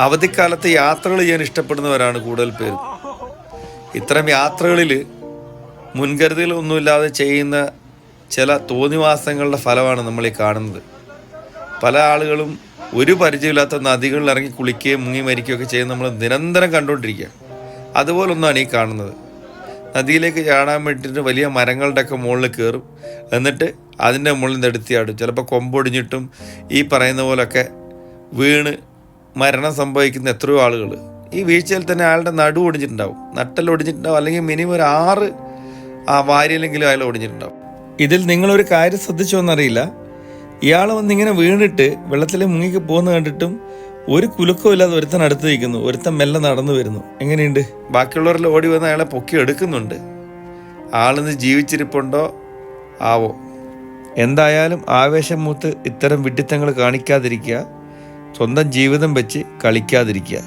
അവധിക്കാലത്ത് യാത്രകൾ ചെയ്യാൻ ഇഷ്ടപ്പെടുന്നവരാണ് കൂടുതൽ പേര്. ഇത്തരം യാത്രകളിൽ മുൻകരുതലൊന്നുമില്ലാതെ ചെയ്യുന്ന ചില തോന്നിവാസങ്ങളുടെ ഫലമാണ് നമ്മൾ ഈ കാണുന്നത്. പല ആളുകളും ഒരു പരിചയമില്ലാത്ത നദികളിൽ ഇറങ്ങി കുളിക്കുകയും മുങ്ങി മരിക്കുകയൊക്കെ ചെയ്യുന്ന നമ്മൾ നിരന്തരം കണ്ടുകൊണ്ടിരിക്കുക. അതുപോലൊന്നാണ് ഈ കാണുന്നത്. നദിയിലേക്ക് ചാടാൻ വേണ്ടിയിട്ട് വലിയ മരങ്ങളുടെയൊക്കെ മുകളിൽ കയറും, എന്നിട്ട് അതിൻ്റെ മുകളിൽ നിന്ന് എടുത്തിയാടും. ചിലപ്പോൾ കൊമ്പൊടിഞ്ഞിട്ടും ഈ പറയുന്ന പോലൊക്കെ വീണ് മരണം സംഭവിക്കുന്ന എത്രയോ ആളുകൾ. ഈ വീഴ്ചയിൽ തന്നെ അയാളുടെ നടു ഒടിഞ്ഞിട്ടുണ്ടാവും, നട്ടെല്ലാം ഒടിഞ്ഞിട്ടുണ്ടാവും, അല്ലെങ്കിൽ മിനിമം ഒരു 6 വാരിയിലെങ്കിലും അയാൾ ഒടിഞ്ഞിട്ടുണ്ടാവും. ഇതിൽ നിങ്ങളൊരു കാര്യം ശ്രദ്ധിച്ചോന്നറിയില്ല, ഇയാൾ വന്നിങ്ങനെ വീണിട്ട് വെള്ളത്തിൽ മുങ്ങിക്ക് പോകുന്ന കണ്ടിട്ടും ഒരു കുലുക്കമില്ലാതെ ഒരുത്തൻ അടുത്ത് നിൽക്കുന്നു, ഒരുത്തൻ മെല്ലെ നടന്നു വരുന്നു. എങ്ങനെയുണ്ട്? ബാക്കിയുള്ളവരെല്ലാം ഓടി വന്ന് അയാളെ പൊക്കി എടുക്കുന്നുണ്ട്. ആളിന്ന് ജീവിച്ചിരിപ്പുണ്ടോ ആവോ? എന്തായാലും ആവേശം മൂത്ത് ഇത്തരം വിഡ്ഢിത്തങ്ങൾ കാണിക്കാതിരിക്കുക, സ്വന്തം ജീവിതം വെച്ച് കളിക്കാതിരിക്കുക.